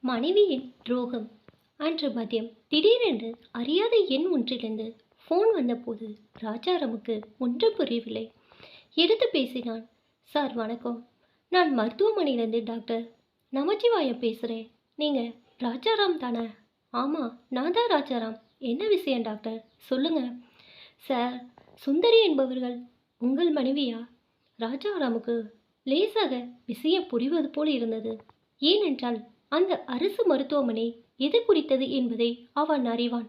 மனைவியின் துரோகம். அன்று மதியம் திடீரென்று அறியாத எண் ஒன்றிலிருந்து ஃபோன் வந்தபோது ராஜாராமுக்கு ஒன்றும் புரியவில்லை. எடுத்து பேசினான். சார் வணக்கம், நான் மருத்துவமனையிலேருந்து டாக்டர் நமச்சிவாயம் பேசுகிறேன். நீங்கள் ராஜாராம் தானே? ஆமாம், நான் தான் ராஜாராம். என்ன விஷயம் டாக்டர், சொல்லுங்க. சார், சுந்தரி என்பவர்கள் உங்கள் மனைவியா? ராஜாராமுக்கு லேசாக விஷயம் புரிவது போல் இருந்தது. ஏனென்றால் அந்த அரசு மருத்துவமனை எது குறித்தது என்பதை அவன் அறிவான்.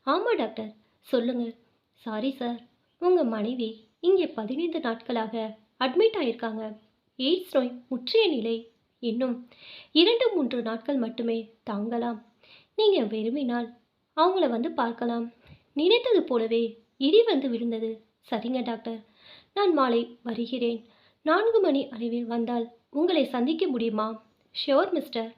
ஆமா டாக்டர், சொல்லுங்கள். சாரி சார், உங்கள் மனைவி இங்கே 15 நாட்களாக அட்மிட் ஆயிருக்காங்க. எய்ட்ஸ் நோய் முற்றிய நிலை. இன்னும் 2-3 நாட்கள் மட்டுமே தாங்கலாம். நீங்கள் விரும்பினால் அவங்கள வந்து பார்க்கலாம். நினைத்தது போலவே இடி வந்து விழுந்தது. சரிங்க டாக்டர், நான் மாலை வருகிறேன். 4 மணி அளவில் வந்தால் உங்களை சந்திக்க முடியுமா? ஷியோர் மிஸ்டர்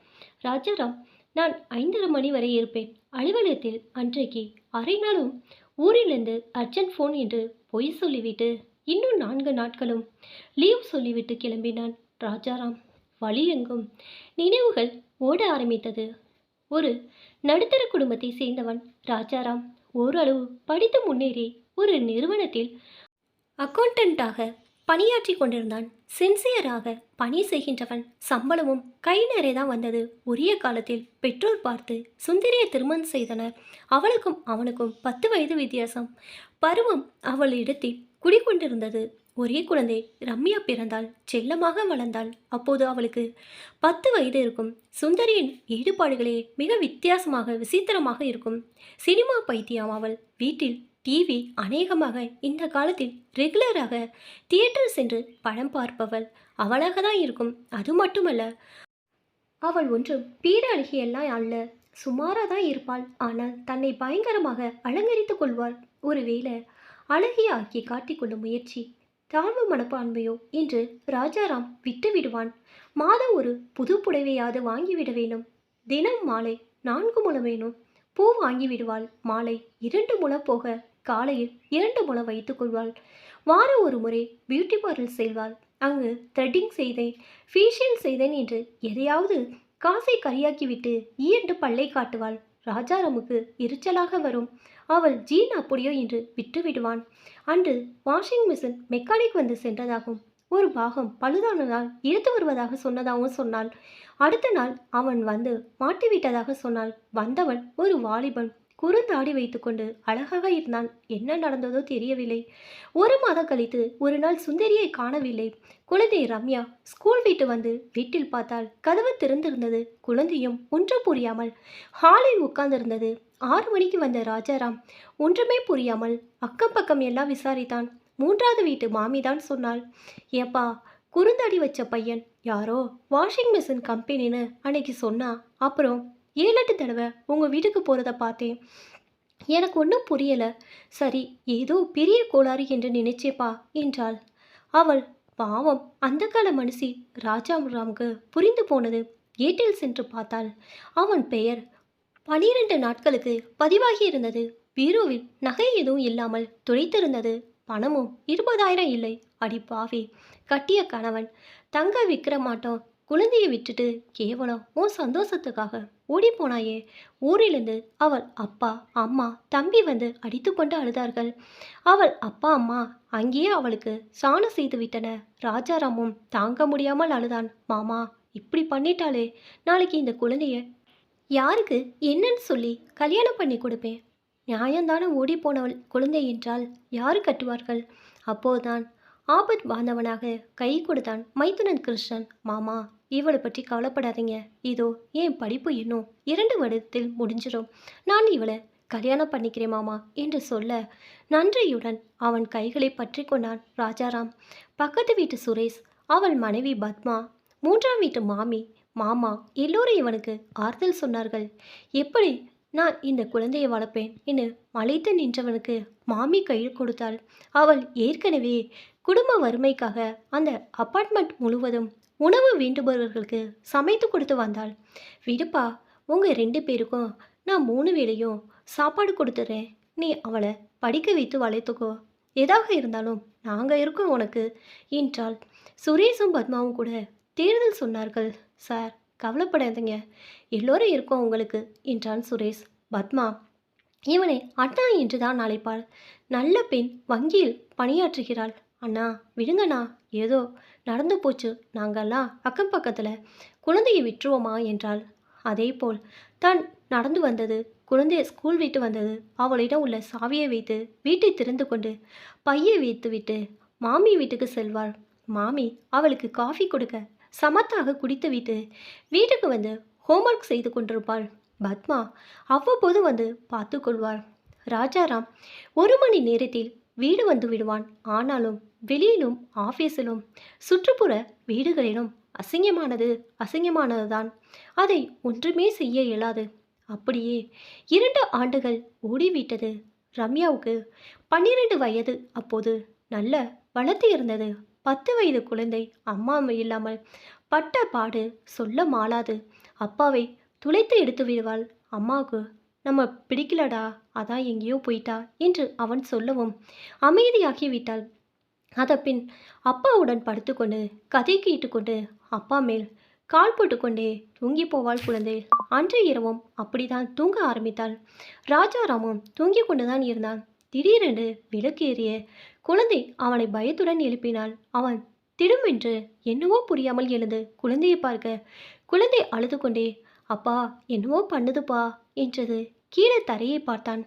ராஜாராம், நான் 5:30 மணி வரை இருப்பேன் அலுவலகத்தில். அன்றைக்கு அரை நாளும் ஊரிலிருந்து அர்ஜென்ட் ஃபோன் என்று பொய் சொல்லிவிட்டு இன்னும் 4 நாட்களும் லீவ் சொல்லிவிட்டு கிளம்பினான் ராஜாராம். வழியெங்கும் நினைவுகள் ஓட ஆரம்பித்தது. ஒரு நடுத்தர குடும்பத்தை சேர்ந்தவன் ராஜாராம். ஓரளவு படித்து முன்னேறி ஒரு நிறுவனத்தில் அக்கௌண்டண்டாக பணியாற்றி கொண்டிருந்தான். சின்சியராக பணி செய்கின்றவன். சம்பளமும் கை நிறைய தான் வந்தது. உரிய காலத்தில் பெற்றோர் பார்த்து சுந்தரியை திருமணம் செய்தனர். அவளுக்கும் அவனுக்கும் 10 வயது வித்தியாசம். பருவம் அவள் இடத்தில் குடிக்கொண்டிருந்தது. ஒரே குழந்தை ரம்யா பிறந்தாள். செல்லமாக வளர்ந்தாள். அப்போது அவளுக்கு 10 வயது இருக்கும். சுந்தரியின் ஈடுபாடுகளே மிக வித்தியாசமாக விசித்திரமாக இருக்கும். சினிமா பைத்தியம் அவள். வீட்டில் டிவி அநேகமாக இந்த காலத்தில் ரெகுலராக தியேட்டர் சென்று படம் பார்ப்பவள் அவளாக தான் இருக்கும். அது மட்டுமல்ல, அவள் ஒன்றும் பீரழகியெல்லாம் அல்ல, சுமாராக தான் இருப்பாள். ஆனால் தன்னை பயங்கரமாக அலங்கரித்துக் கொள்வாள். ஒருவேளை அழகிய ஆக்கி காட்டிக்கொள்ளும் முயற்சி. தாழ்வு மனப்பான்மையோ என்று ராஜாராம் விட்டு விடுவான். மாதம் ஒரு புது புடவையாவது வாங்கிவிட வேணும். தினம் மாலை 4 முழம் வேணும். பூ வாங்கிவிடுவாள். மாலை 2 முழம் போக காலையில் 2 முழம் வைத்துக் கொள்வாள். வாரம் ஒரு முறை பியூட்டி பார்லர் செல்வாள். அங்கு த்ரெட்டிங் செய்தேன், ஃபேஷியல் செய்தேன் என்று எதையாவது காசை கரியாக்கிவிட்டு ஈயண்டு பல்லை காட்டுவாள். ராஜாராமுக்கு எரிச்சலாக வரும். அவள் ஜீன் அப்படியோ என்று விட்டு விடுவான். அன்று வாஷிங் மிஷின் மெக்கானிக் வந்து சென்றதாகவும் ஒரு பாகம் பழுதானதால் எடுத்து வருவதாக சொன்னதாகவும் சொன்னாள். அடுத்த நாள் அவன் வந்து மாட்டிவிட்டதாக சொன்னாள். வந்தவன் ஒரு வாலிபன், குறுந்தாடி வைத்துக்கொண்டு அழகாக இருந்தான். என்ன நடந்ததோ தெரியவில்லை. 1 மாதம் கழித்து ஒரு நாள் சுந்தரியை காணவில்லை. குழந்தை ரம்யா ஸ்கூல் விட்டு வந்து வீட்டில் பார்த்தால் கதவு திறந்திருந்தது. குழந்தையும் ஒன்றும் புரியாமல் ஹாலில் உட்கார்ந்திருந்தது. 6 மணிக்கு வந்த ராஜாராம் ஒன்றுமே புரியாமல் அக்கம் பக்கம் எல்லாம் விசாரித்தான். 3வது வீட்டு மாமிதான் சொன்னாள், ஏப்பா, குறுந்தாடி வச்ச பையன் யாரோ வாஷிங் மிஷின் கம்பெனின்னு அன்னைக்கு சொன்னா. அப்புறம் 7-8 தடவை உங்கள் வீட்டுக்கு போகிறத பார்த்தேன். எனக்கு ஒன்றும் புரியலை. சரி, ஏதோ பெரிய கோளாறு என்று நினைச்சேப்பா என்றாள். அவள் பாவம், அந்த கால மனுஷி. ராஜாராமுக்கு புரிந்து போனது. கேட்டில் சென்று பார்த்தாள். அவன் பெயர் 12 நாட்களுக்கு பதிவாகி இருந்தது. பீரோவில் நகை எதுவும் இல்லாமல் துடைத்திருந்தது. பணமும் 20,000 இல்லை. அடி பாவி, கட்டிய கணவன். தங்க விற்கிற மாட்டோம். குழந்தையை விட்டுட்டு கேவலம் உன் சந்தோஷத்துக்காக ஓடி போனாயே. ஊரிலிருந்து அவள் அப்பா அம்மா தம்பி வந்து அடித்து கொண்டு அழுதார்கள். அவள் அப்பா அம்மா அங்கேயே அவளுக்கு சாணம் செய்து விட்டனர். ராஜாராமும் தாங்க முடியாமல் அழுதான். மாமா, இப்படி பண்ணிட்டாலே நாளைக்கு இந்த குழந்தைய யாருக்கு என்னன்னு சொல்லி கல்யாணம் பண்ணி கொடுப்பேன். நியாயந்தானே? ஓடி போனவள் குழந்தை என்றால் யாரு கட்டுவார்கள்? அப்போதுதான் ஆபத் பாந்தவனாக கை கொடுத்தான் மைத்துனன் கிருஷ்ணன். மாமா, இவளை பற்றி கவலைப்படாதீங்க. இதோ என் படிப்பு இன்னும் 2 வருடத்தில் முடிஞ்சிடும். நான் இவளை கல்யாணம் பண்ணிக்கிறேன் மாமா என்று சொல்ல நன்றியுடன் அவன் கைகளை பற்றி கொண்டான் ராஜாராம். பக்கத்து வீட்டு சுரேஷ், அவள் மனைவி பத்மா, 3ஆம் வீட்டு மாமி, மாமா எல்லோரும் இவனுக்கு ஆறுதல் சொன்னார்கள். எப்படி நான் இந்த குழந்தையை வளர்ப்பேன் என்று மலைத்து நின்றவனுக்கு மாமி கையில் கொடுத்தாள். அவள் ஏற்கனவே குடும்ப வறுமைக்காக அந்த அப்பார்ட்மெண்ட் முழுவதும் உணவு வேண்டுபவர்களுக்கு சமைத்து கொடுத்து வந்தாள். விடுப்பா, உங்கள் 2 பேருக்கும் நான் 3 வேளையும் சாப்பாடு கொடுத்துட்றேன். நீ அவளை படிக்க வைத்து வளர்த்துக்கோ. எதாக இருந்தாலும் நாங்கள் இருக்கோம் உனக்கு என்றாள். சுரேஷும் பத்மாவும் கூட தேர்தல் சொன்னார்கள். சார், கவலைப்படாதீங்க, எல்லோரும் இருக்கோம் உங்களுக்கு என்றான் சுரேஷ். பத்மா இவனை அண்ணா என்றுதான் அழைப்பாள். நல்ல பெண், வங்கியில் பணியாற்றுகிறாள். அண்ணா விடுங்கண்ணா, ஏதோ நடந்து போச்சு, நாங்கெல்லாம் அக்கம் பக்கத்தில் குழந்தையை விட்டுருவோமா என்றாள். அதேபோல் தான் நடந்து வந்தது. குழந்தைய ஸ்கூல் விட்டு வந்தது. அவளிடம் உள்ள சாவியை வைத்து வீட்டை திறந்து கொண்டு பையை வைத்துவிட்டு மாமி வீட்டுக்கு செல்வாள். மாமி அவளுக்கு காஃபி கொடுக்க சமத்தாக குடித்துவிட்டு வீட்டுக்கு வந்து ஹோம்ஒர்க் செய்து கொண்டிருப்பாள். பத்மா அவ்வப்போது வந்து பார்த்து கொள்வாள். ராஜாராம் 1 மணி நேரத்தில் வீடு வந்து விடுவான். ஆனாலும் வெளியிலும் ஆஃபீஸிலும் சுற்றுப்புற வீடுகளிலும் அசிங்கமானது அசிங்கமானதுதான். அதை ஒன்றுமே செய்ய இயலாது. அப்படியே 2 ஆண்டுகள் ஓடிவிட்டது. ரம்யாவுக்கு 12 வயது. அப்போது நல்ல வளர்த்து இருந்தது. 10 வயது குழந்தை அம்மா இல்லாமல் பட்ட பாடு சொல்ல மாளாது. அப்பாவை துளைத்து எடுத்து விடுவாள். அம்மாவுக்கு நம்ம பிடிக்கலடா, அதான் எங்கேயோ போயிட்டா என்று அவன் சொல்லவும் அமைதியாகி விட்டாள். அதப்பின் அப்பாவுடன் படுத்துக்கொண்டு கதை கேட்டுக்கொண்டு அப்பா மேல் கால் போட்டுக்கொண்டே தூங்கி போவாள் குழந்தை. அன்று இரவும் அப்படிதான் தூங்க ஆரம்பித்தாள். ராஜாராமும் தூங்கி கொண்டுதான் இருந்தான். திடீரென்று விளக்கு ஏறிய குழந்தை அவனை பயத்துடன் எழுப்பினாள். அவன் திடுமென்று என்னவோ புரியாமல் எழுந்து குழந்தையை பார்க்க குழந்தை அழுது கொண்டே அப்பா என்னவோ பண்ணுதுப்பா என்றது. கீழே தரையை பார்த்தான்.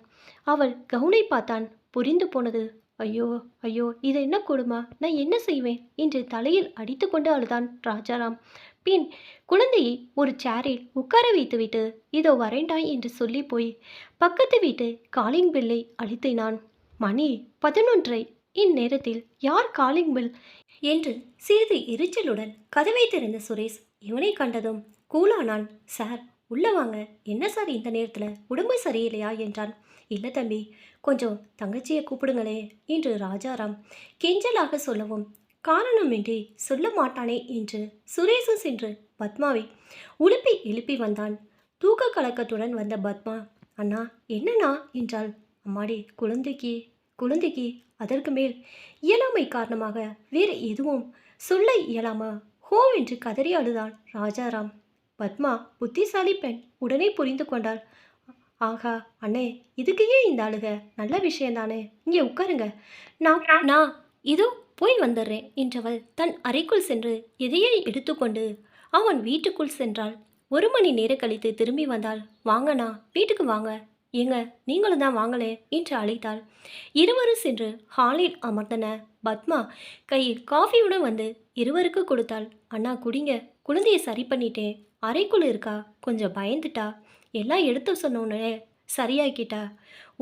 அவள் கவுனை பார்த்தான். புரிந்து போனது. ஐயோ ஐயோ, இது என்ன கொடுமை, நான் என்ன செய்வேன் என்று தலையில் அடித்து கொண்டு அழுதான் ராஜாராம். பின் குழந்தையை ஒரு சேரில் உட்கார வைத்துவிட்டு இதோ வரேண்டாய் என்று சொல்லி போய் பக்கத்து வீட்டு காலிங் பெல்லை அழுத்தினான். மணி 11:30. இந்நேரத்தில் யார் காலிங் பெல் என்று சிறிது எரிச்சலுடன் கதவை திறந்த சுரேஷ் இவனை கண்டதும் கூலானான். சார் உள்ள வாங்க. என்ன சார் இந்த நேரத்தில், உடம்பு சரியில்லையா என்றான். இல்லை தம்பி, கொஞ்சம் தங்கச்சியை கூப்பிடுங்களே என்று ராஜாராம் கெஞ்சலாக சொல்லவும் காரணமின்றி சொல்ல மாட்டானே என்று சுரேஷும் சென்று பத்மாவை உலுப்பி எழுப்பி வந்தான். தூக்க கலக்கத்துடன் வந்த பத்மா அண்ணா என்னண்ணா என்றாள். அம்மாடி குழந்தைக்கு குழந்தைக்கு அதற்கு மேல் இயலாமை காரணமாக வேறு எதுவும் சொல்ல இயலாம ஹோ என்று கதறி அழுதான் ராஜாராம். பத்மா புத்திசாலி பெண், உடனே புரிந்து கொண்டாள். ஆகா அண்ணே, இதுக்கு ஏன் இந்த அழுக, நல்ல விஷயந்தானே, இங்கே உட்காருங்க, நான் இதோ போய் வந்துடுறேன் என்றவள் தன் அறைக்குள் சென்று எதையை எடுத்துக்கொண்டு அவன் வீட்டுக்குள் சென்றாள். 1 மணி நேரம் கழித்து திரும்பி வந்தாள். வாங்கண்ணா, வீட்டுக்கு வாங்க. ஏங்க நீங்களும் தான் வாங்களே என்று அழைத்தாள். இருவரும் சென்று ஹாலில் அமர்ந்தன. பத்மா கையில் காஃபியுடன் வந்து இருவருக்கு கொடுத்தாள். அண்ணா குடிங்க, குழந்தையை சரி பண்ணிட்டேன், அறைக்குள் இருக்கா, கொஞ்சம் பயந்துட்டா, எல்லாம் எடுத்து சொன்னோன்னே சரியாக்கிட்டா,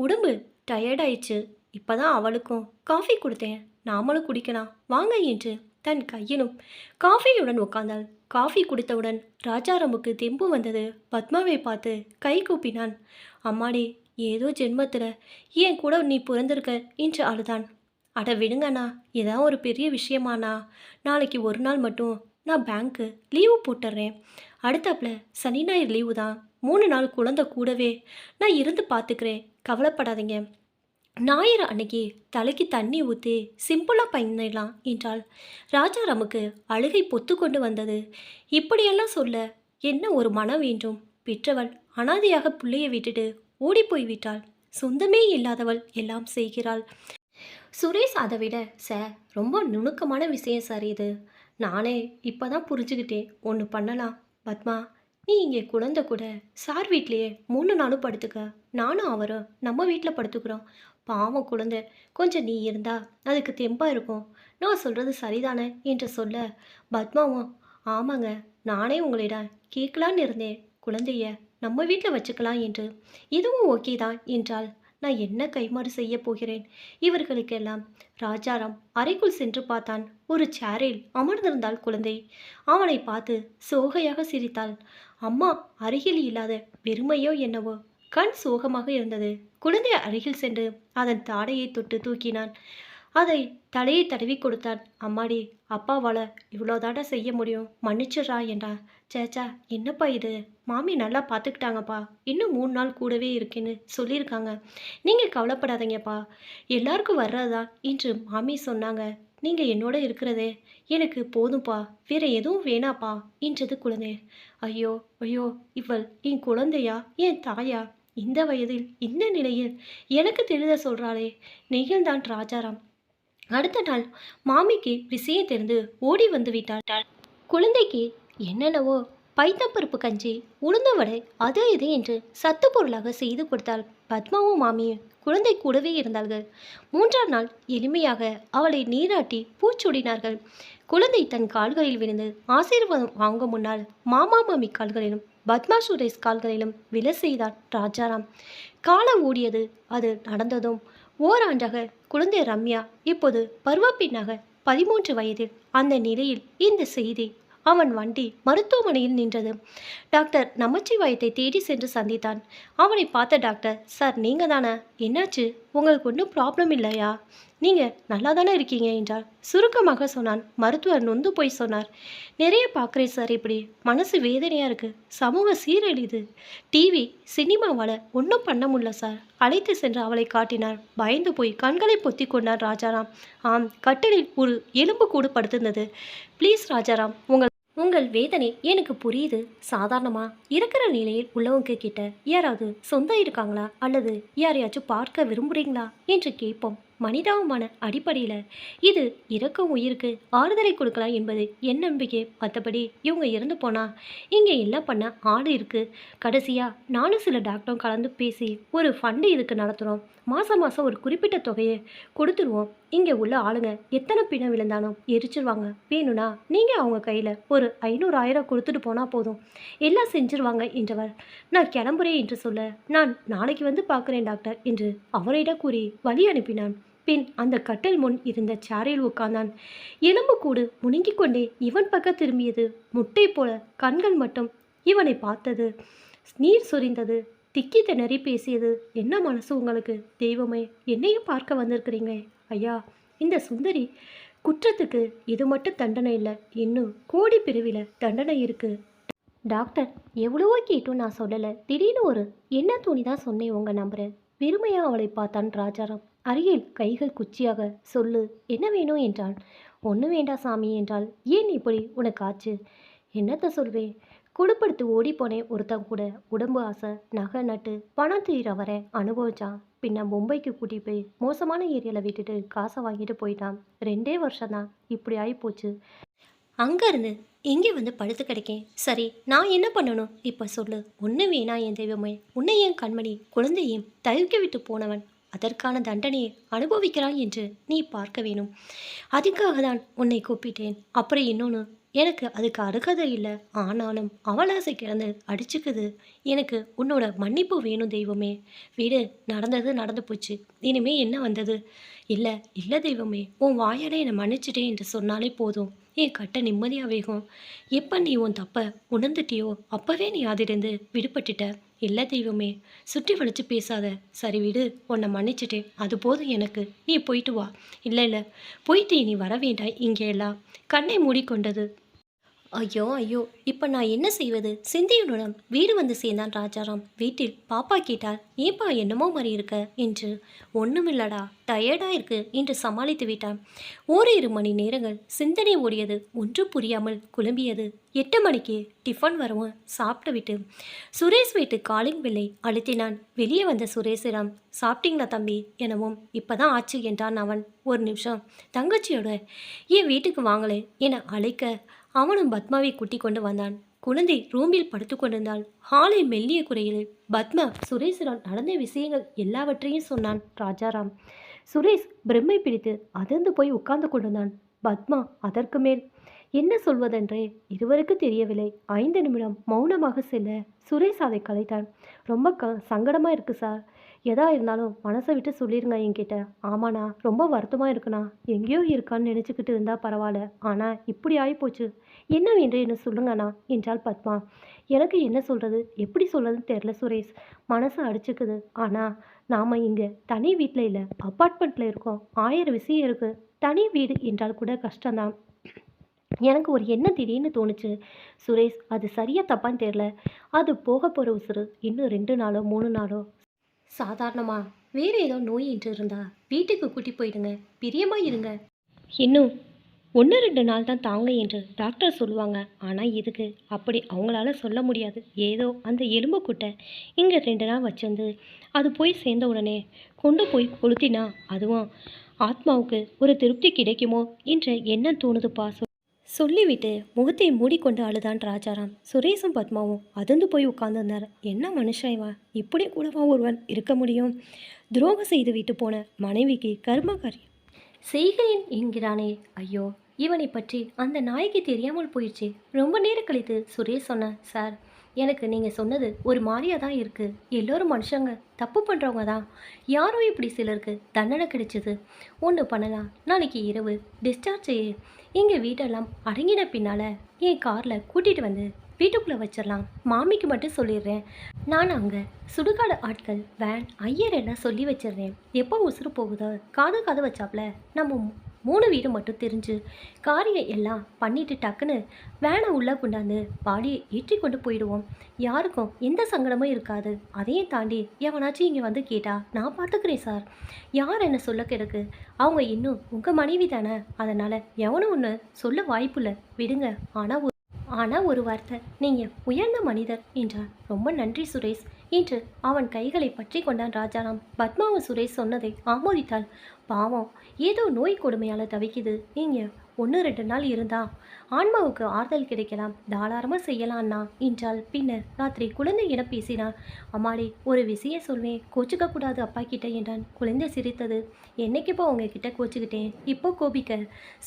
உடம்பு டயர்டாயிடுச்சு, இப்போதான் அவளுக்கும் காஃபி கொடுத்தேன், நாமளும் குடிக்கலாம் வாங்க என்று தன் கையிலும் காஃபியுடன் உட்கார்ந்தாள். காஃபி குடித்தவுடன் ராஜாராமுக்கு தெம்பு வந்தது. பத்மாவை பார்த்து கை கூப்பினான். அம்மாடி, ஏதோ ஜென்மத்தில் ஏன் கூட நீ பிறந்திருக்க என்று அழுதான். அட விடுங்கண்ணா, இதான் ஒரு பெரிய விஷயமாண்ணா, நாளைக்கு ஒரு நாள் மட்டும் நான் பேங்க்கு லீவு போட்டுடுறேன், அடுத்தாப்புல சனி ஞாயிறு லீவு தான், 3 நாள் குழந்தை கூடவே நான் இருந்து பார்த்துக்கிறேன், கவலைப்படாதீங்க, ஞாயிறு அன்னைக்கு தலைக்கு தண்ணி ஊற்றி சிம்பிளாக பண்ணிடலாம் என்றாள். ராஜாராமுக்கு அழுகை பொத்து கொண்டு வந்தது. இப்படியெல்லாம் சொல்ல என்ன ஒரு மனம் வேண்டும்? பெற்றவள் அனாதையாக பிள்ளையை விட்டுட்டு ஓடி போய்விட்டாள். சொந்தமே இல்லாதவள் எல்லாம் செய்கிறாள். சுரேஷ் அதை விட சார் ரொம்ப நுணுக்கமான விஷயம் சார் இது, நானே இப்போ தான் புரிஞ்சுக்கிட்டேன். ஒன்று பண்ணலாம் பத்மா, நீ இங்கே குழந்தை கூட சார் வீட்லேயே 3 நாளும் படுத்துக்க, நானும் அவரும் நம்ம வீட்டில் படுத்துக்கிறோம், பாவம் குழந்தை, கொஞ்சம் நீ இருந்தா அதுக்கு தெம்பாக இருக்கும், நான் சொல்கிறது சரிதானே என்று சொல்ல பத்மாவும் ஆமாங்க, நானே உங்களிடம் கேட்கலான்னு இருந்தேன், குழந்தைய நம்ம வீட்டில் வச்சுக்கலாம் என்று, இதுவும் ஓகே தான் என்றால் நான் என்ன கைமாறு செய்ய போகிறேன் இவர்களுக்கெல்லாம். ராஜாராம் அறைக்குள் சென்று பார்த்தான். ஒரு சேரில் அமர்ந்திருந்தாள் குழந்தை. அவனை பார்த்து சோகையாக சிரித்தாள். அம்மா அருகில் இல்லாத வெறுமையோ என்னவோ கண் சோகமாக இருந்தது. குழந்தை அருகில் சென்று அதன் தாடையை தொட்டு தூக்கினான். அதை தலையை தடவி கொடுத்தான். அம்மாடி, அப்பாவால் இவ்வளோதாடா செய்ய முடியும், மன்னிச்சிட்றா என்றான். சேச்சா, என்னப்பா இது, மாமி நல்லா பார்த்துக்கிட்டாங்கப்பா, இன்னும் 3 நாள் கூடவே இருக்குன்னு சொல்லியிருக்காங்க, நீங்கள் கவலைப்படாதீங்கப்பா, எல்லாருக்கும் வர்றதா என்று மாமி சொன்னாங்க, நீங்கள் என்னோட இருக்கிறதே எனக்கு போதும்பா, வேற எதுவும் வேணாப்பா என்றது குழந்தை. ஐயோ ஐயோ, இவள் என் குழந்தையா, என் தாயா? இந்த வயதில் இந்த நிலையில் எனக்கு தெரிந்த சொல்கிறாளே. நெகிழ்ந்தான் ராஜாராம். அடுத்த நாள் மாமிக்கு விஷயம் தெரிந்து ஓடி வந்து விட்டாள். குழந்தைக்கு என்னென்னவோ பைத்தம்பருப்பு கஞ்சி, உளுந்த வடை, அது இது என்று சத்து பொருளாக செய்து கொடுத்தாள். பத்மாவும் மாமியும் குழந்தை கூடவே இருந்தார்கள். 3ஆம் நாள் எளிமையாக அவளை நீராட்டி பூச்சூடினார்கள். குழந்தை தன் கால்களில் விழுந்து ஆசீர்வாதம் வாங்க முன்னால் மாமா மாமி கால்களிலும் பத்மா சுரேஷ் கால்களிலும் விழ செய்தான் ராஜாராம். காலம் ஓடியது. அது நடந்ததும் ஓராண்டாக குழந்தை ரம்யா இப்போது பருவப்பெண்ணாக 13 வயதில். அந்த நிலையில் இந்த செய்தி அவன் வண்டி மருத்துவமனையில் நின்றது. டாக்டர் நமச்சிவாயத்தை தேடி சென்று சந்தித்தான். அவனை பார்த்த டாக்டர், சார் நீங்கள் தானே, என்னாச்சு, உங்களுக்கு ஒன்றும் ப்ராப்ளம் இல்லையா, நீங்கள் நல்லா தானே இருக்கீங்க என்றார். சுருக்கமாக சொன்னான். மருத்துவர் நொந்து போய் சொன்னார், நிறைய பார்க்குறேன் சார், இப்படி மனசு வேதனையாக இருக்குது, சமூக சீரழிது, டிவி சினிமாவால் ஒன்றும் பண்ண முடியல சார். அழைத்து சென்று அவளை காட்டினார். பயந்து போய் கண்களை பொத்தி கொண்டார் ராஜாராம். ஆம், கட்டிலில் ஒரு எலும்பு கூடு படுத்திருந்தது. ப்ளீஸ் ராஜாராம், உங்கள் வேதனை எனக்கு புரியுது. சாதாரணமாக இருக்கிற நிலையில் உள்ளவங்க கிட்ட யாராவது சொந்தம் இருக்காங்களா அல்லது யாரையாச்சும் பார்க்க விரும்புகிறீங்களா என்று கேட்போம். மனிதாபமான அடிப்படையில் இது இறக்கும் உயிருக்கு ஆறுதலை கொடுக்கலாம் என்பது என் நம்பிக்கை. மற்றபடி இவங்க இறந்து போனால் இங்கே எல்லாம் பண்ண ஆள் இருக்குது. கடைசியாக நானும் சில டாக்டரும் கலந்து பேசி ஒரு ஃபண்டு இதுக்கு நடத்துகிறோம். மாதம் ஒரு குறிப்பிட்ட தொகையை கொடுத்துருவோம். இங்கே உள்ள ஆளுங்க எத்தனை பிணம் விழுந்தாலும் எரிச்சிருவாங்க. வேணும்னா நீங்கள் அவங்க கையில் ஒரு 500,000 கொடுத்துட்டு போனால் போதும், எல்லாம் செஞ்சிருவாங்க என்றவர். நான் கிளம்புறேன் என்று சொல்ல, நான் நாளைக்கு வந்து பார்க்குறேன் டாக்டர் என்று அவரிடம் கூறி வழி அனுப்பினான். பின் அந்த கட்டில் முன் இருந்த சேரில் உட்கார்ந்தான். எலும்பு கூடு முணுங்கிக் கொண்டே இவன் பக்கம் திரும்பியது. முட்டை போல கண்கள் மட்டும் இவனை பார்த்தது. நீர் சொரிந்தது. திக்கி திணறி பேசியது. என்ன மனசு உங்களுக்கு? தெய்வமே, என்னையும் பார்க்க வந்திருக்கிறீங்க ஐயா. இந்த சுந்தரி குற்றத்துக்கு இது மட்டும் தண்டனை இல்லை, இன்னும் கோடி பிரிவில் தண்டனை இருக்கு. டாக்டர், எவ்வளவோ கேட்டும் நான் சொல்லலை. திடீர்னு ஒரு என்ன துணி தான் சொன்னேன் உங்கள் நம்புறேன். வெறுமையாக அவளை பார்த்தான் ராஜாராம். அருகில் கைகள் குச்சியாக. சொல்லு, என்ன வேணும் என்றான். ஒன்றும் வேண்டாம் சாமி என்றாள். ஏன் இப்படி உனக்கு ஆச்சு? என்னத்தை சொல்வேன், குடுப்படுத்து ஓடிப்போனேன். ஒருத்தன் கூட உடம்பு ஆசை, நகை நட்டு பணம் தீர வர அனுபவிச்சான். பின்ன மும்பைக்கு கூட்டி போய் மோசமான ஏரியாவில் விட்டுட்டு காசை வாங்கிட்டு போயிட்டான். 2 வருஷம்தான் இப்படி ஆகிப்போச்சு. அங்கேருந்து இங்கே வந்து படுத்து கிடைக்கேன். சரி, நான் என்ன பண்ணணும் இப்போ சொல்லு. ஒன்று வேணா என் தெய்வமே, உன்னை என் கண்மணி குழந்தையும் தவிக்க விட்டு போனவன் அதற்கான தண்டனையை அனுபவிக்கிறான் என்று நீ பார்க்க வேணும். அதுக்காக தான் உன்னை கூப்பிட்டேன். அப்புறம் இன்னொன்று, எனக்கு அதுக்கு அருகதை இல்லை. ஆனாலும் அவளாசை கிடந்து அடிச்சுக்குது. எனக்கு உன்னோட மன்னிப்பு வேணும் தெய்வமே. வீடு நடந்தது நடந்து போச்சு, இனிமே என்ன வந்தது? இல்லை இல்லை தெய்வமே, உன் வாயாலே என்னை மன்னிச்சிட்டே என்று சொன்னாலே போதும், என் கட்ட நிம்மதியாக வேகும். எப்போ நீ உன் தப்பை உணர்ந்துட்டியோ அப்போவே நீ அதிலிருந்து விடுபட்டுட்ட. இல்லை தெய்வமே, சுற்றி வளைச்சு பேசாத. சரி விடு, உன்னை மன்னிச்சிட்டேன், அது போதும் எனக்கு. நீ போயிட்டு வா. இல்லை இல்லை, போயிட்டு நீ வர வேண்டாம். இங்கே எல்லாம் கண்ணை மூடிக்கொண்டது. ஐயோ ஐயோ, இப்போ நான் என்ன செய்வது? சிந்தியுடன் வீடு வந்து சேர்ந்தான் ராஜாராம். வீட்டில் பாப்பா கேட்டால், ஏப்பா என்னமோ மாதிரி இருக்க என்று. ஒன்றுமில்லடா, டயர்டாக இருக்கு என்று சமாளித்து விட்டான். ஓரிரு மணி நேரங்கள் சிந்தனை ஓடியது. ஒன்று புரியாமல் குழம்பியது. 8 மணிக்கு டிஃபன் வரவும் சாப்பிட்டு விட்டு சுரேஷ் வீட்டு காலிங் பெல்லை அழுத்தினான். வெளியே வந்த சுரேஷிடம், சாப்பிட்டீங்களா தம்பி எனவும், இப்போதான் ஆச்சு என்றான் அவன். ஒரு நிமிஷம், தங்கச்சியோட என் வீட்டுக்கு வாங்களே என அழைக்க அவனும் பத்மாவை கூட்டி கொண்டு வந்தான். குழந்தை ரூமில் படுத்து கொண்டிருந்தாள். ஹாலில் மெல்லிய குறையில் பத்மா சுரேஷிடம் நடந்த விஷயங்கள் எல்லாவற்றையும் சொன்னான் ராஜாராம். சுரேஷ் பிரம்மை பிடித்து அதிர்ந்து போய் உட்கார்ந்து கொண்டிருந்தான். பத்மா அதற்கு மேல் என்ன சொல்வதென்றே இருவருக்கு தெரியவில்லை. 5 நிமிடம் மௌனமாக செல்ல சுரேஷ் அதை கலைத்தான். ரொம்ப சங்கடமாக இருக்குது சார், எதா இருந்தாலும் மனசை விட்டு சொல்லிடுங்க என்கிட்ட. ஆமாண்ணா, ரொம்ப வருத்தமாக இருக்குண்ணா. எங்கேயோ இருக்கான்னு நினச்சிக்கிட்டு இருந்தால் பரவாயில்ல, ஆனால் இப்படி ஆகிப்போச்சு. என்னவென்று என்ன சொல்லுங்கண்ணா என்றாள் பத்மா. எனக்கு என்ன சொல்கிறது, எப்படி சொல்கிறதுன்னு தெரில சுரேஷ். மனசு அடிச்சுக்குது. ஆனால் நாம் இங்கே தனி வீட்டில் இல்லை, அப்பார்ட்மெண்ட்டில் இருக்கோம். 1000 விஷயம் இருக்குது. தனி வீடு என்றால் கூட கஷ்டம்தான். எனக்கு ஒரு எண்ணம் திடீர்னு தோணுச்சு சுரேஷ். அது சரியா தப்பான்னு தெரில. அது போக போகிற உசுறு. இன்னும் 2 நாளோ 3 நாளோ. சாதாரணமாக வேறு ஏதோ நோய் என்று இருந்தால் வீட்டுக்கு கூட்டி போயிடுங்க, பிரியமாக இருங்க. இன்னும் 1-2 நாள் தான் தாங்க என்று டாக்டர் சொல்லுவாங்க. ஆனால் இதுக்கு அப்படி அவங்களால சொல்ல முடியாது. ஏதோ அந்த எலும்பு கூட்டை இங்கே 2 நாள் வச்சிருந்து அது போய் சேர்ந்த உடனே கொண்டு போய் கொளுத்தினா அதுவும் ஆத்மாவுக்கு ஒரு திருப்தி கிடைக்குமோ என்ற எண்ணம் தோணுதுப்பா. சொல்லிவிட்டு முகத்தை மூடிக்கொண்டு அழுதான் ராஜாராம். சுரேஷும் பத்மாவும் அதிர்ந்து போய் உட்கார்ந்திருந்தார். என்ன மனுஷன் இவன், இப்படி கூடவா ஒருவன் இருக்க முடியும்? துரோகம் செய்து விட்டு போன மனைவிக்கு கர்மகாரி செய்கிறேன் என்கிறானே. ஐயோ, இவனை பற்றி அந்த நாய்க்கு தெரியாமல் போயிடுச்சு. ரொம்ப நேரம் கழித்து சுரேஷ் சொன்னான், சார், எனக்கு நீங்கள் சொன்னது ஒரு மாதிரியாக தான் இருக்குது. எல்லோரும் மனுஷங்க, தப்பு பண்ணுறவங்க தான். யாரோ இப்படி சிலருக்கு தண்டனை கிடைச்சிது. ஒன்று பண்ணலாம், நாளைக்கு இரவு டிஸ்சார்ஜ் செய்ய எங்கள் வீட்டெல்லாம் அடங்கின பின்னால் என் காரில் கூட்டிகிட்டு வந்து வீட்டுக்குள்ளே வச்சிடலாம். மாமிக்கு மட்டும் சொல்லிடுறேன். நான் அங்கே சுடுகாடு ஆட்கள் வேன் ஐயர் எல்லாம் சொல்லி வச்சிடுறேன். எப்போ உசுறு போகுதோ காது வச்சாப்புல நம்ம 3 வீடு மட்டும் தெரிஞ்சு காரியம் எல்லாம் பண்ணிட்டு டக்குன்னு வேனை உள்ளே கொண்டாந்து பாடியை ஏற்றி கொண்டு போயிடுவோம். யாருக்கும் எந்த சங்கடமும் இருக்காது. அதையும் தாண்டி எவனாச்சும் இங்கே வந்து கேட்டா நான் பார்த்துக்கிறேன் சார். யார் என்ன சொல்ல கிடக்கு? அவங்க இன்னும் உங்கள் மனைவி தானே. அதனால் எவனும் ஒன்று சொல்ல வாய்ப்பில்லை, விடுங்க. ஆனால் ஒரு வார்த்தை, நீங்கள் உயர்ந்த மனிதர் என்றான். ரொம்ப நன்றி சுரேஷ் என்று அவன் கைகளை பற்றி கொண்டான் ராஜாராம். பத்மாவும் சுரேஷ் சொன்னதை ஆமோதித்தாள். பாவம், ஏதோ நோய் கொடுமையால் தவிக்குது. நீங்கள் 1-2 நாள் இருந்தா ஆன்மாவுக்கு ஆறுதல் கிடைக்கலாம், தாராளமாக செய்யலான்னா என்றால். பின்னர் ராத்திரி குழந்தையிடம் பேசினான். அம்மாடி, ஒரு விஷயம் சொல்வேன், கோச்சிக்க கூடாது அப்பா கிட்ட என்றான். குழந்தை சிரித்தது. என்னைக்குப்பா உங்ககிட்ட கோச்சிக்கிட்டேன், இப்போ கோபிக்க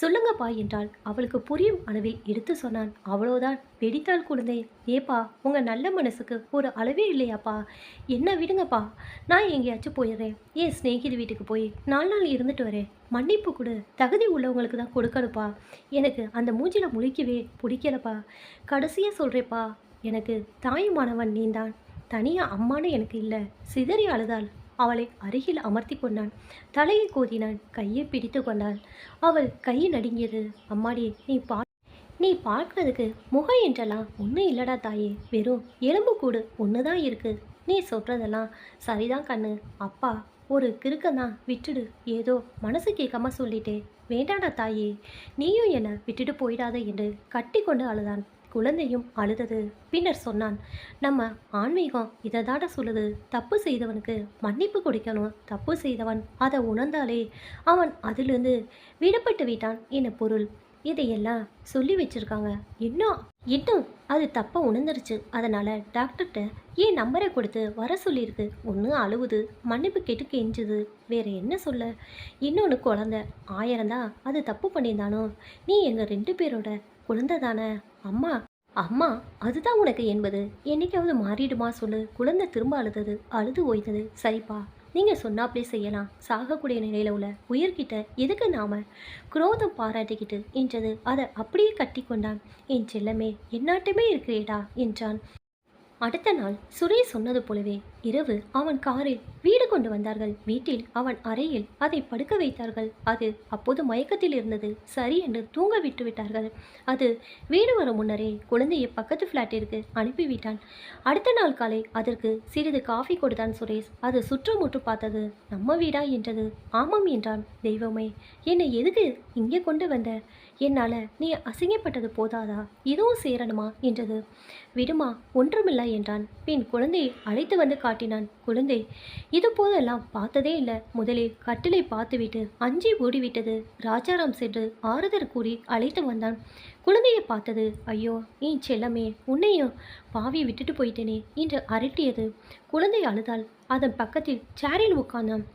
சொல்லுங்கப்பா என்றால். அவளுக்கு புரியும் அளவில் எடுத்து சொன்னான். அவ்வளோதான், வெடித்தாள் குழந்தை. ஏப்பா, உங்கள் நல்ல மனசுக்கு ஒரு அளவே இல்லையாப்பா? என்ன விடுங்கப்பா, நான் எங்கேயாச்சும் போயிடுறேன். என் ஸ்நேகிதி வீட்டுக்கு போய் 4 நாள் இருந்துட்டு வரேன். மன்னிப்பு கொடு, தகுதி உள்ளவங்களுக்கு தான் கொடுக்கணுப்பா. எனக்கு அந்த மூஞ்சில முழிக்கவே பிடிக்கலப்பா. கடைசியாக சொல்கிறேப்பா, எனக்கு தாயுமானவன் நீந்தான். தனியாக அம்மானு எனக்கு இல்லை. சிதறி அழுதாள். அவளை அருகில் அமர்த்தி கொண்டான். தலையை கோதினான். கையை பிடித்து கொண்டாள். அவள் கை நடுங்கியது. அம்மாடி, நீ பார்க்கறதுக்கு முகம் என்றெல்லாம் ஒன்றும் இல்லடா தாயே, வெறும் எலும்பு கூடு ஒன்று தான் இருக்குது. நீ சொல்கிறதெல்லாம் சரிதான் கண்ணு. அப்பா ஒரு கிறுக்கந்தான், விட்டுடு. ஏதோ மனசு கேட்காம சொல்லிட்டே. வேண்டாடா தாயே, நீயும் என்னை விட்டுட்டு போயிடாத என்று கட்டி கொண்டு அழுதான். குழந்தையும் அழுதது. பின்னர் சொன்னான், நம்ம ஆன்மீகம் இதை தாட சொல்லுது, தப்பு செய்தவனுக்கு மன்னிப்பு கொடுக்கணும். தப்பு செய்தவன் அதை உணர்ந்தாலே அவன் அதிலிருந்து விடுபட்டு விட்டான் என பொருள். இதையெல்லாம் சொல்லி வச்சுருக்காங்க. இன்னும் அது தப்பாக உணர்ந்துருச்சு. அதனால் டாக்டர்கிட்ட ஏன் நம்பரை கொடுத்து வர சொல்லியிருக்கு. ஒன்று அழுவுது, மன்னிப்பு கேட்டு கெஞ்சுது, வேறு என்ன சொல்ல. இன்னொன்று குழந்த. 1000 தான் அது தப்பு பண்ணியிருந்தானோ. நீ எங்கள் 2 பேரோட குழந்தை தானே. அம்மா அதுதான் உனக்கு என்பது என்னைக்காவது மாறிடுமா சொல்லு. குழந்தை திரும்ப அழுது ஓய்ந்தது. சரிப்பா, நீங்கள் சொன்னாப்பே செய்யலாம். சாகக்கூடிய நிலையில் உள்ள உயிர்கிட்ட எதுக்கு நாம குரோதம் பாராட்டிக்கிட்டு என்றது. அதை அப்படியே கட்டி கொண்டான். என் செல்லமே, என்னாட்டுமே இருக்கிறேடா என்றான். அடுத்த நாள் சுரேஷ் சொன்னது போலவே இரவு அவன் காரில் வீடு கொண்டு வந்தார்கள். வீட்டில் அவன் அறையில் அதை படுக்க வைத்தார்கள். அது அப்போது மயக்கத்தில் இருந்தது. சரி என்று தூங்க விட்டு விட்டார்கள். அது வீடு வரும் முன்னரே குழந்தையை பக்கத்து ஃப்ளாட்டிற்கு அனுப்பிவிட்டான். அடுத்த நாள் காலை அதற்கு சிறிது காஃபி கொடுத்தான் சுரேஷ். அது சுற்றுமுற்று பார்த்தது. நம்ம வீடா என்றது. ஆமாம் என்றான். தெய்வமே, என்னை எதுக்கு இங்கே கொண்டு வந்த? என்னால் நீ அசிங்கப்பட்டது போதாதா, இதுவும் சேரணுமா என்றது. விடுமா, ஒன்றுமில்லை என்றான். பின் குழந்தையை அழைத்து வந்து காட்டினான். குழந்தை இது போதெல்லாம் பார்த்ததே இல்லை. முதலில் கட்டிலை பார்த்துவிட்டு அஞ்சி ஓடிவிட்டது. ராஜாராம் சென்று ஆறுதல் கூறி அழைத்து வந்தான். குழந்தையை பார்த்தது. ஐயோ என் செல்லமே, உன்னையும் பாவி விட்டுட்டு போயிட்டேனே என்று அரட்டியது. குழந்தை அழுதாள். அதன் பக்கத்தில் சேரில் உட்கார்ந்தான்.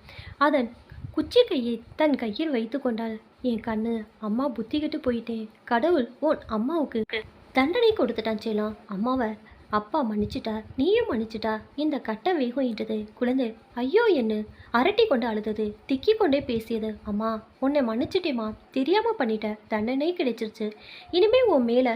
அதன் குச்சி கையை தன் கையில் வைத்து கொண்டாள். என் கண்ணு, அம்மா புத்தி கெட்டு போயிட்டேன். கடவுள் உன் அம்மாவுக்கு தண்டனை கொடுத்துட்டான் செல்லம். அம்மாவை அப்பா மன்னிச்சிட்டார், நீயும் மன்னிச்சிட்டா. இந்த கட்டம் வேகம் என்றது. குழந்தை ஐயோ என்ன அரட்டி கொண்டு அழுதது. திக்கி கொண்டே பேசியது. அம்மா, உன்னை மன்னிச்சிட்டேம்மா, தெரியாமல் பண்ணிட்ட, தண்டனை கிடைச்சிருச்சு. இனிமே உன் மேலே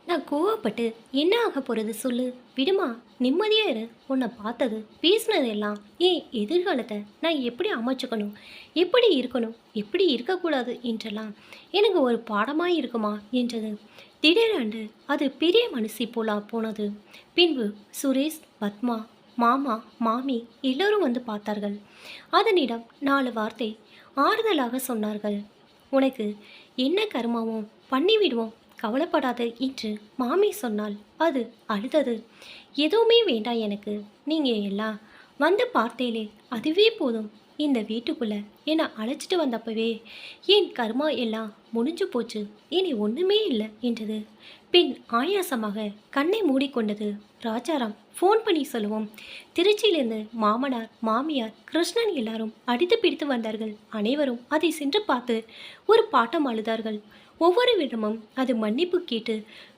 நான் கோவப்பட்டு என்ன ஆக போகிறது சொல்லு. விடுமா, நிம்மதியாக இரு. உன்னை பார்த்தது பேசினதெல்லாம் ஏன் எதிர்காலத்தை நான் எப்படி அமைச்சுக்கணும், எப்படி இருக்கணும், எப்படி இருக்கக்கூடாது என்றெல்லாம் எனக்கு ஒரு பாடமாக இருக்குமா என்றது. திடீரென்று அது பெரிய மனசி போலா போனது. பின்பு சுரேஷ், பத்மா, மாமா, மாமி எல்லோரும் வந்து பார்த்தார்கள். அதனிடம் 4 வார்த்தை ஆறுதலாக சொன்னார்கள். உனக்கு என்ன கர்மாவும் பண்ணிவிடுவோம், கவலைப்படாத என்று மாமி சொன்னால் அது அழுதது. எதுவுமே வேண்டாம் எனக்கு, நீங்கள் எல்லாம் வந்து பார்த்தேலே அதுவே போதும். இந்த வீட்டுக்குள்ளே என்னை அழைச்சிட்டு வந்தப்பவே என் கர்மா எல்லாம் முடிஞ்சு போச்சு, இனி ஒன்றுமே இல்லை என்றது. பின் ஆயாசமாக கண்ணை மூடிக்கொண்டது. ராஜாராம் ஃபோன் பண்ணி சொல்லுவோம். திருச்சியிலிருந்து மாமனார் மாமியார் கிருஷ்ணன் எல்லாரும் அடித்து பிடித்து வந்தார்கள். அனைவரும் அதை சென்று பார்த்து ஒரு பாட்டம் அழுதார்கள். ஒவ்வொரு விடமும் அது மன்னிப்பு கேட்டு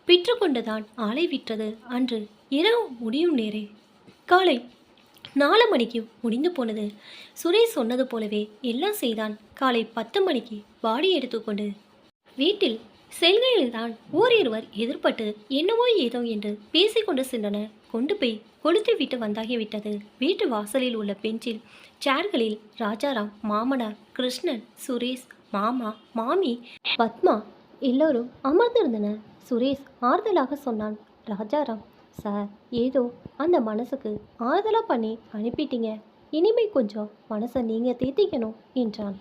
பெற்றுக்கொண்டுதான் ஆளை விற்றது. அன்று இரவு முடியும் நேரே காலை 4 மணிக்கு முடிந்து போனது. சுரேஷ் சொன்னது போலவே எல்லாம் செய்தான். காலை 10 மணிக்கு பாடி எடுத்துக்கொண்டு வீட்டில் செல்கையில்தான் ஓரிருவர் எதிர்பட்டு என்னவோ ஏதோ என்று பேசிக்கொண்டு சென்றனர். கொண்டு போய் கொளுத்து விட்டு வந்தாகிவிட்டது. வீட்டு வாசலில் உள்ள பெஞ்சில் சேர்களில் ராஜாராம், மாமனார், கிருஷ்ணன், சுரேஷ், மாமா, மாமி, பத்மா எல்லோரும் அமர்ந்திருந்தனர். சுரேஷ் ஆறுதலாக சொன்னான். ராஜாராம், சார், ஏதோ அந்த மனசுக்கு ஆறுதலாக பண்ணி அனுப்பிட்டீங்க, இனிமே கொஞ்சம் மனசை நீங்கள் தேத்திக்கணும் என்றான்.